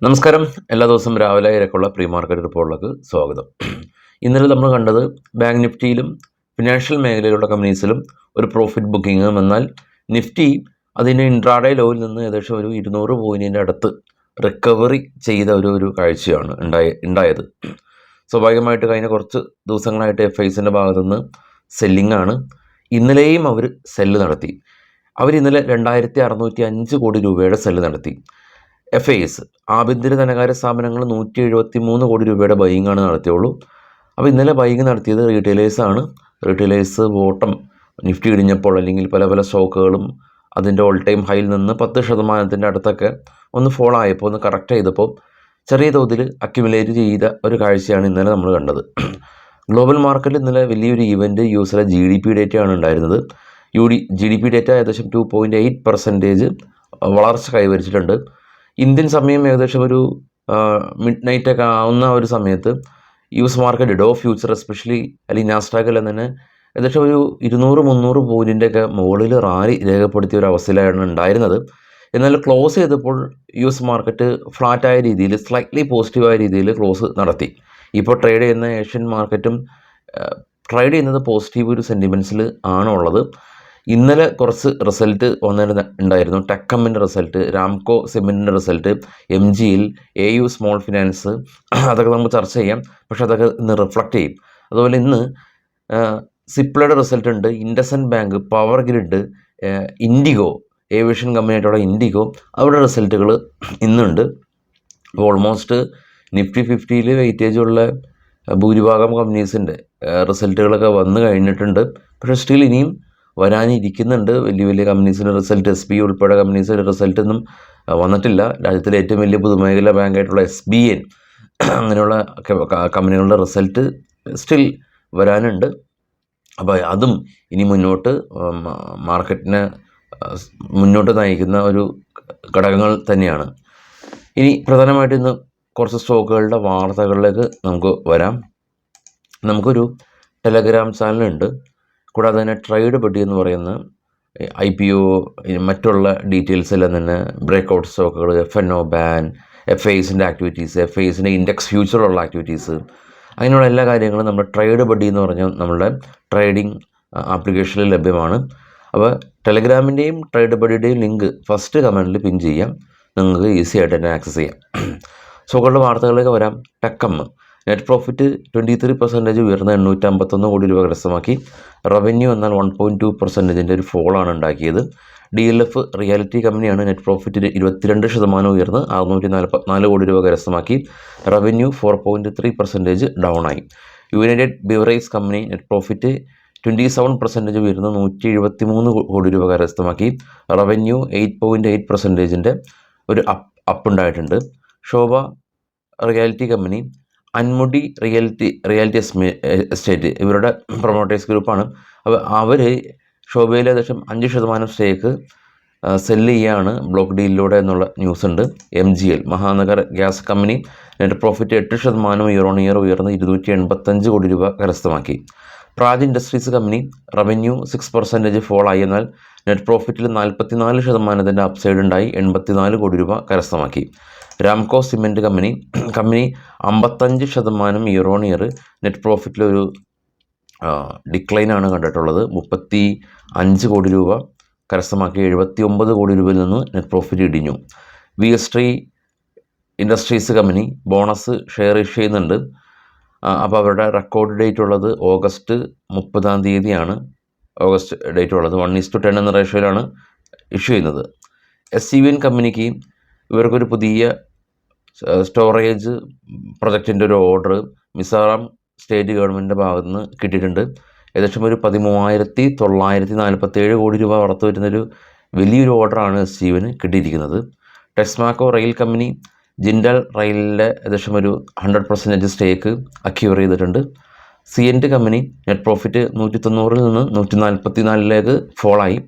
നമസ്കാരം. എല്ലാ ദിവസവും രാവിലെ ഇരക്കുള്ള പ്രീ മാർക്കറ്റ് റിപ്പോർട്ടിലേക്ക് സ്വാഗതം. ഇന്നലെ നമ്മൾ കണ്ടത് ബാങ്ക് നിഫ്റ്റിയിലും ഫിനാൻഷ്യൽ മേഖലയിലുള്ള കമ്പനീസിലും ഒരു പ്രോഫിറ്റ് ബുക്കിംഗ്. എന്നാൽ നിഫ്റ്റി അതിൻ്റെ ഇൻട്രാഡേ ലോയിൽ നിന്ന് ഏകദേശം ഒരു 200 പോയിൻറ്റിൻ്റെ അടുത്ത് റിക്കവറി ചെയ്ത ഒരു കാഴ്ചയാണ് ഉണ്ടായത്. സ്വാഭാവികമായിട്ട് കഴിഞ്ഞ കുറച്ച് ദിവസങ്ങളായിട്ട് FIസിൻ്റെ ഭാഗത്തുനിന്ന് സെല്ലിംഗ് ആണ്. ഇന്നലെയും അവർ സെല്ല് നടത്തി. ഇന്നലെ 2605 കോടി രൂപയുടെ സെല്ല് നടത്തി. FIs ആഭ്യന്തര ധനകാര്യ സ്ഥാപനങ്ങൾ 173 കോടി രൂപയുടെ ബൈയിങ് ആണ് നടത്തിയുള്ളൂ. അപ്പോൾ ഇന്നലെ ബൈയിങ് നടത്തിയത് റീറ്റെയിലേഴ്സാണ്. റീറ്റെയിലേഴ്സ് ബോട്ടം നിഫ്റ്റി ഇടിഞ്ഞപ്പോൾ അല്ലെങ്കിൽ പല സ്റ്റോക്കുകളും അതിൻ്റെ ഓൾ ടൈം ഹൈയിൽ നിന്ന് 10% അടുത്തൊക്കെ ഒന്ന് ഫോൾ ആയപ്പോൾ ഒന്ന് കറക്റ്റ് ചെയ്തപ്പോൾ ചെറിയ തോതിൽ അക്യുമുലേറ്റ് ചെയ്ത ഒരു കാഴ്ചയാണ് ഇന്നലെ നമ്മൾ കണ്ടത്. ഗ്ലോബൽ മാർക്കറ്റിൽ ഇന്നലെ വലിയൊരു ഈവൻറ്റ് യൂസിലെ GDP ഡേറ്റയാണ് ഉണ്ടായിരുന്നത്. GDP ഡേറ്റ ഏകദേശം 2.8% വളർച്ച കൈവരിച്ചിട്ടുണ്ട്. ഇന്ത്യൻ സമയം ഏകദേശം ഒരു മിഡ് നൈറ്റൊക്കെ ആവുന്ന ഒരു സമയത്ത് US മാർക്കറ്റ് ഡോ ഫ്യൂച്ചർ എസ്പെഷ്യലി അല്ലെങ്കിൽ നാസ്ഡാക്കെല്ലാം തന്നെ ഏകദേശം ഒരു 200-300 പോയിൻറ്റിൻ്റെയൊക്കെ മുകളിൽ റാലി രേഖപ്പെടുത്തിയ ഒരു അവസ്ഥയിലാണ് ഉണ്ടായിരുന്നത്. എന്നാൽ ക്ലോസ് ചെയ്തപ്പോൾ US മാർക്കറ്റ് ഫ്ലാറ്റായ രീതിയിൽ സ്ലൈറ്റ്ലി പോസിറ്റീവായ രീതിയിൽ ക്ലോസ് നടത്തി. ഇപ്പോൾ ട്രേഡ് ചെയ്യുന്ന ഏഷ്യൻ മാർക്കറ്റും ട്രേഡ് ചെയ്യുന്നത് പോസിറ്റീവ് ഒരു സെൻറ്റിമെൻറ്റ്സിൽ ആണുള്ളത്. ഇന്നലെ കുറച്ച് റിസൾട്ട് ഉണ്ടായിരുന്നു. ടെക്കമ്മിൻ്റെ റിസൾട്ട്, രാംകോ സിമെൻറ്റിൻ്റെ result, MGL, AU small finance, അതൊക്കെ നമുക്ക് ചർച്ച ചെയ്യാം. പക്ഷെ അതൊക്കെ ഇന്ന് റിഫ്ലക്റ്റ് ചെയ്യും. അതുപോലെ ഇന്ന് സിപ്ലയുടെ റിസൾട്ട് ഉണ്ട്, IndusInd bank, power grid, IndiGo aviation കമ്പനിയായിട്ടുള്ള ഇൻഡിഗോ, അവരുടെ റിസൾട്ടുകൾ ഇന്നുണ്ട്. ഓൾമോസ്റ്റ് നിഫ്റ്റി 50 വെയിറ്റേജുള്ള ഭൂരിഭാഗം കമ്പനീസിൻ്റെ റിസൾട്ടുകളൊക്കെ വന്നു കഴിഞ്ഞിട്ടുണ്ട്. പക്ഷേ സ്റ്റിൽ ഇനിയും വരാനിരിക്കുന്നുണ്ട്. വലിയ കമ്പനീസിൻ്റെ റിസൾട്ട്, SB ഉൾപ്പെടെ കമ്പനീസിൻ്റെ റിസൾട്ടൊന്നും വന്നിട്ടില്ല. രാജ്യത്തിലെ ഏറ്റവും വലിയ പൊതുമേഖലാ ബാങ്കായിട്ടുള്ള SBN അങ്ങനെയുള്ള കമ്പനികളുടെ റിസൾട്ട് സ്റ്റിൽ വരാനുണ്ട്. അപ്പോൾ അതും ഇനി മുന്നോട്ട് മാർക്കറ്റിനെ മുന്നോട്ട് നയിക്കുന്ന ഒരു ഘടകങ്ങൾ തന്നെയാണ്. ഇനി പ്രധാനമായിട്ട് ഇന്ന് കുറച്ച് സ്റ്റോക്കുകളുടെ വാർത്തകളിലേക്ക് നമുക്ക് വരാം. നമുക്കൊരു ടെലഗ്രാം ചാനലുണ്ട്. കൂടാതെ തന്നെ ട്രേഡ് ബഡി എന്ന് പറയുന്ന IPO മറ്റുള്ള ഡീറ്റെയിൽസ് എല്ലാം തന്നെ ബ്രേക്ക്ഔട്ട് സ്റ്റോക്കുകൾ, FNO ബാൻ, FIസിൻ്റെ ആക്ടിവിറ്റീസ്, FIസിൻ്റെ ഇൻഡെക്സ് ഫ്യൂച്ചറുള്ള ആക്ടിവിറ്റീസ്, അങ്ങനെയുള്ള എല്ലാ കാര്യങ്ങളും നമ്മുടെ ട്രേഡ് ബഡി എന്ന് പറഞ്ഞാൽ നമ്മളുടെ ട്രേഡിംഗ് ആപ്ലിക്കേഷനിൽ ലഭ്യമാണ്. അപ്പോൾ ടെലഗ്രാമിൻ്റെയും ട്രേഡ് ബഡിയുടെയും ലിങ്ക് ഫസ്റ്റ് കമൻറ്റിൽ പിൻ ചെയ്യാം. നിങ്ങൾക്ക് ഈസി ആയിട്ട് തന്നെ ആക്സസ് ചെയ്യാം. സ്റ്റോക്കുകളുടെ വാർത്തകളിലേക്ക് വരാം. ടെക്കം നെറ്റ് പ്രോഫിറ്റ് 23% ഉയർന്ന് 851 കോടി രൂപ കരസ്ഥമാക്കി. റവന്യൂ എന്നാൽ 1.2% ഒരു ഫോളാണ് ഉണ്ടാക്കിയത്. DLF റിയാലിറ്റി കമ്പനിയാണ്. നെറ്റ് പ്രോഫിറ്റ് 22% ഉയർന്ന് 644 കോടി രൂപ കരസ്ഥമാക്കി. റവന്യൂ 4.3% ഡൗൺ ആയി. United beverage company net profit 27% ഉയർന്ന് 173 കോടി രൂപ കരസ്ഥമാക്കി. റവന്യൂ 8.8% ഒരു അപ്പ് ഉണ്ടായിട്ടുണ്ട്. ശോഭ റിയാലിറ്റി കമ്പനി, അൻമുടി റിയാലിറ്റി എസ്റ്റേറ്റ് ഇവരുടെ പ്രൊമോട്ടേഴ്സ് ഗ്രൂപ്പാണ്. അവർ ശോഭയിൽ ഏകദേശം 5% സ്റ്റേക്ക് സെല്ല് ചെയ്യുകയാണ് ബ്ലോക്ക് ഡീലിലൂടെ എന്നുള്ള ന്യൂസ് ഉണ്ട്. MGL Mahanagar gas company net profit 8% year on year ഉയർന്ന് 285 കോടി രൂപ കരസ്ഥമാക്കി. Praj industries company revenue 6% fall ആയി. എന്നാൽ നെറ്റ് പ്രോഫിറ്റിൽ 44% അപ്സൈഡ് ഉണ്ടായി 84 കോടി രൂപ കരസ്ഥമാക്കി. Ramco cement company 55% year on year net പ്രോഫിറ്റിലൊരു ഡിക്ലൈനാണ് കണ്ടിട്ടുള്ളത്. 35 കോടി രൂപ കരസ്ഥമാക്കി. 79 കോടി രൂപയിൽ നിന്ന് നെറ്റ് പ്രോഫിറ്റ് ഇടിഞ്ഞു. VST industries company bonus share issue ചെയ്യുന്നുണ്ട്. അപ്പോൾ അവരുടെ റെക്കോർഡ് ഡേറ്റ് ഉള്ളത് ഓഗസ്റ്റ് 30 ഓഗസ്റ്റ് ഡേറ്റ് ഉള്ളത് 1:10 എന്ന റേഷ്യോയിലാണ് ഇഷ്യൂ ചെയ്യുന്നത്. SCVN കമ്പനിക്ക് ഇവർക്കൊരു പുതിയ സ്റ്റോറേജ് പ്രൊജക്റ്റിൻ്റെ ഒരു ഓർഡർ മിസോറാം സ്റ്റേറ്റ് ഗവൺമെൻറ്റിൻ്റെ ഭാഗത്തു നിന്ന് കിട്ടിയിട്ടുണ്ട്. ഏകദേശം ഒരു 13,947 കോടി രൂപ പുറത്തു വരുന്നൊരു വലിയൊരു ഓർഡറാണ് SCVന് കിട്ടിയിരിക്കുന്നത്. ടെക്സ്മാക്കോ റെയിൽ കമ്പനി ജിൻഡൽ റെയിലിൻ്റെ ഏകദേശം ഒരു 100% സ്റ്റേക്ക് അക്യൂർ ചെയ്തിട്ടുണ്ട്. CNT കമ്പനി നെറ്റ് പ്രോഫിറ്റ് 190 നിന്ന് 144 ഫോളായി.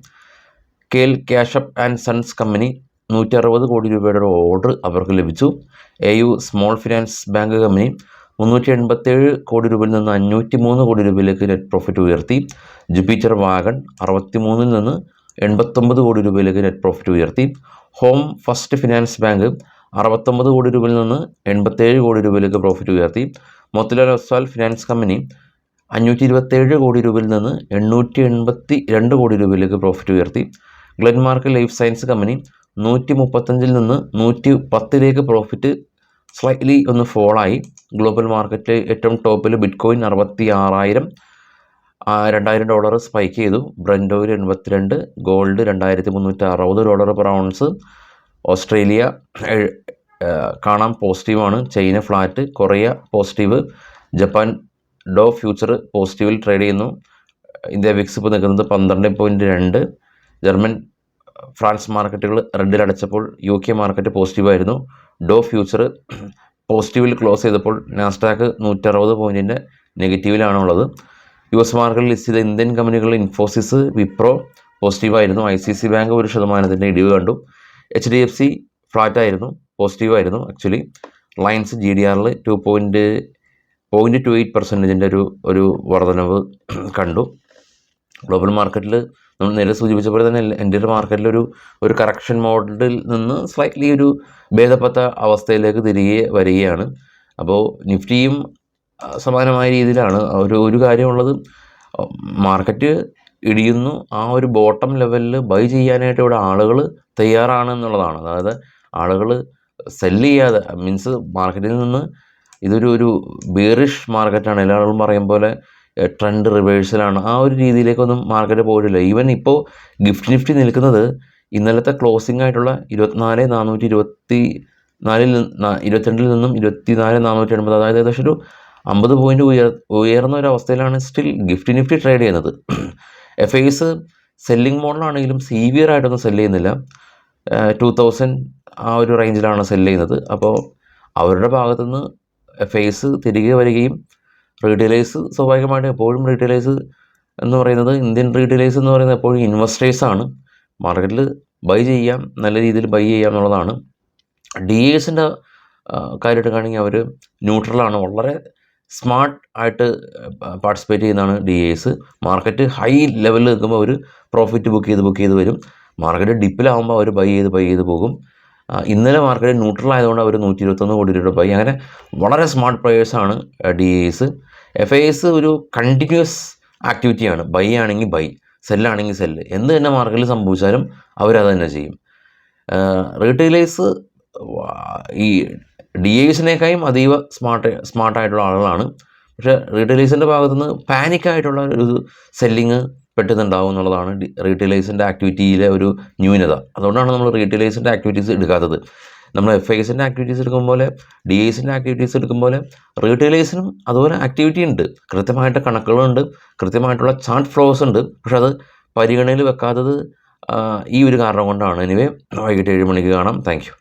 KEL ക്യാഷപ്പ് ആൻഡ് സൺസ് കമ്പനി 160 കോടി രൂപയുടെ ഒരു ഓർഡർ അവർക്ക് ലഭിച്ചു. AU small finance bank company 387 കോടി രൂപയിൽ നിന്ന് 503 കോടി രൂപയിലേക്ക് നെറ്റ് പ്രോഫിറ്റ് ഉയർത്തി. ജുപ്പിറ്റർ വാഗൺ 63 നിന്ന് 89 കോടി രൂപയിലേക്ക് നെറ്റ് പ്രോഫിറ്റ് ഉയർത്തി. ഹോം ഫസ്റ്റ് ഫിനാൻസ് ബാങ്ക് 69 കോടി രൂപയിൽ നിന്ന് 87 കോടി രൂപയിലേക്ക് പ്രോഫിറ്റ് ഉയർത്തി. മോത്തിലാൽ ഒസ്വാൾ ഫിനാൻസ് കമ്പനി 527 കോടി രൂപയിൽ നിന്ന് 882 കോടി രൂപയിലേക്ക് പ്രോഫിറ്റ് ഉയർത്തി. ഗ്ലെൻമാർക്ക് ലൈഫ് സയൻസ് കമ്പനി 135 നിന്ന് 110 പ്രോഫിറ്റ് സ്ലൈറ്റ്ലി ഒന്ന് ഫോളായി. ഗ്ലോബൽ മാർക്കറ്റിൽ ഏറ്റവും ടോപ്പിൽ ബിറ്റ്കോയിൻ 66,000 $2,000 സ്പൈക്ക് ചെയ്തു. Brent oil 82, gold $2,360 per ounce. Australia കാണാൻ പോസിറ്റീവാണ്, China flat, Korea positive, Japan Dow future പോസിറ്റീവിൽ ട്രേഡ് ചെയ്യുന്നു. ഇന്ത്യ വിക്സ് ഇപ്പോൾ നിൽക്കുന്നത് 12.2. ജർമ്മൻ ഫ്രാൻസ് മാർക്കറ്റുകൾ റെഡിൽ അടച്ചപ്പോൾ UK മാർക്കറ്റ് പോസിറ്റീവായിരുന്നു. ഡോ ഫ്യൂച്ചർ പോസിറ്റീവിൽ ക്ലോസ് ചെയ്തപ്പോൾ നാസ്ഡാക്ക് 160 പോയിൻറ്റിൻ്റെ നെഗറ്റീവിലാണുള്ളത്. US മാർക്കറ്റിൽ ലിസ്റ്റ് ചെയ്ത ഇന്ത്യൻ കമ്പനികളിൽ ഇൻഫോസിസ്, വിപ്രോ പോസിറ്റീവായിരുന്നു. ICICI ബാങ്ക് 1% ഇടിവ് കണ്ടു. HDFC ഫ്ലാറ്റായിരുന്നു, പോസിറ്റീവായിരുന്നു ആക്ച്വലി. റിലയൻസ് GDRൽ 0.28% ഒരു വർധനവ് കണ്ടു. ഗ്ലോബൽ മാർക്കറ്റിൽ നമ്മൾ നേരെ സൂചിപ്പിച്ച പോലെ തന്നെ എൻ്റെ മാർക്കറ്റിൽ ഒരു കറക്ഷൻ മോഡിൽ നിന്ന് സ്ലൈറ്റ്ലി ഒരു ഭേദപ്പെട്ട അവസ്ഥയിലേക്ക് തിരികെ വരികയാണ്. അപ്പോൾ നിഫ്റ്റിയും സമാനമായ രീതിയിലാണ്. ഒരു കാര്യമുള്ളത്, മാർക്കറ്റ് ഇടിയുന്നു, ആ ഒരു ബോട്ടം ലെവലിൽ ബൈ ചെയ്യാനായിട്ട് ഇവിടെ ആളുകൾ തയ്യാറാണ് എന്നുള്ളതാണ്. അതായത് ആളുകൾ സെല്ല് ചെയ്യാതെ, മീൻസ് മാർക്കറ്റിൽ നിന്ന് ഇതൊരു ബെയറിഷ് മാർക്കറ്റാണ്, എല്ലാ ആളുകളും പറയും പോലെ ട്രെൻഡ് റിവേഴ്സലാണ്, ആ ഒരു രീതിയിലേക്കൊന്നും മാർക്കറ്റ് പോയിട്ടില്ല. ഈവൻ ഇപ്പോൾ ഗിഫ്റ്റ് നിഫ്റ്റി നിൽക്കുന്നത് ഇന്നലത്തെ ക്ലോസിംഗ് ആയിട്ടുള്ള 24,422 നിന്നും 24,480, അതായത് ഏകദേശം ഒരു 50 പോയിൻറ്റ് ഉയർന്ന ഒരു അവസ്ഥയിലാണ് സ്റ്റിൽ ഗിഫ്റ്റ് നിഫ്റ്റി ട്രേഡ് ചെയ്യുന്നത്. FIs സെല്ലിംഗ് മോഡലാണെങ്കിലും സീവിയർ ആയിട്ടൊന്നും സെല്ല് ചെയ്യുന്നില്ല. 2000 ആ ഒരു റേഞ്ചിലാണ് സെല്ല് ചെയ്യുന്നത്. അപ്പോൾ അവരുടെ ഭാഗത്തുനിന്ന് FIs തിരികെ വരികയും റീറ്റെയിലേഴ്സ് സ്വാഭാവികമായിട്ടും എപ്പോഴും റീറ്റെയിലേഴ്സ് എന്ന് പറയുന്നത്, ഇന്ത്യൻ റീറ്റെയിലേഴ്സ് എന്ന് പറയുന്നത് എപ്പോഴും ഇൻവെസ്റ്റേഴ്സാണ്. മാർക്കറ്റിൽ ബൈ ചെയ്യാം, നല്ല രീതിയിൽ ബൈ ചെയ്യാം എന്നുള്ളതാണ്. DAസിൻ്റെ കാര്യമായിട്ട് കാണെങ്കിൽ അവർ ന്യൂട്രലാണ്, വളരെ സ്മാർട്ട് ആയിട്ട് പാർട്ടിസിപ്പേറ്റ് ചെയ്യുന്നതാണ് DAs. മാർക്കറ്റ് ഹൈ ലെവലിൽ നിൽക്കുമ്പോൾ അവർ പ്രോഫിറ്റ് ബുക്ക് ചെയ്ത് വരും. മാർക്കറ്റ് ഡിപ്പിലാകുമ്പോൾ അവർ ബൈ ചെയ്ത് പോകും. ഇന്നലെ മാർക്കറ്റ് ന്യൂട്രൽ ആയതുകൊണ്ട് അവർ 121 കോടി രൂപ ബൈ. അങ്ങനെ വളരെ സ്മാർട്ട് പ്ലെയേഴ്സാണ് DAs. FIs ഒരു കണ്ടിന്യൂസ് ആക്ടിവിറ്റിയാണ്. ബൈ ആണെങ്കിൽ ബൈ, സെല്ലാണെങ്കിൽ സെല്ല്, എന്ത് തന്നെ മാർക്കറ്റിൽ സംഭവിച്ചാലും അവരത് തന്നെ ചെയ്യും. റീറ്റെയിലേഴ്സ് ഈ DAസിനേക്കാളും അതീവ സ്മാർട്ടായിട്ടുള്ള ആളുകളാണ്. പക്ഷേ റീറ്റെയിലേഴ്സിൻ്റെ ഭാഗത്തുനിന്ന് പാനിക്കായിട്ടുള്ള ഒരു സെല്ലിങ് പെട്ടെന്നുണ്ടാവും എന്നുള്ളതാണ് റീറ്റെയിലേഴ്സിൻ്റെ ആക്ടിവിറ്റിയിലെ ഒരു ന്യൂനത. അതുകൊണ്ടാണ് നമ്മൾ റീറ്റെയിലേഴ്സിൻ്റെ ആക്ടിവിറ്റീസ് എടുക്കാത്തത്. നമ്മൾ FIസിൻ്റെ ആക്ടിവിറ്റീസ് എടുക്കും പോലെ, DAസിൻ്റെ ആക്ടിവിറ്റീസ് എടുക്കും പോലെ റീറ്റെയിലേഴ്സിനും അതുപോലെ ആക്ടിവിറ്റി ഉണ്ട്, കൃത്യമായിട്ട് കണക്കുകളുണ്ട്, കൃത്യമായിട്ടുള്ള ചാർട്ട് ഫ്ലോസ് ഉണ്ട്. പക്ഷെ അത് പരിഗണനയിൽ വെക്കാത്തത് ഈ ഒരു കാരണം കൊണ്ടാണ്. എനിവേ, വൈകിട്ട് 7 മണിക്ക് കാണാം. Thank you.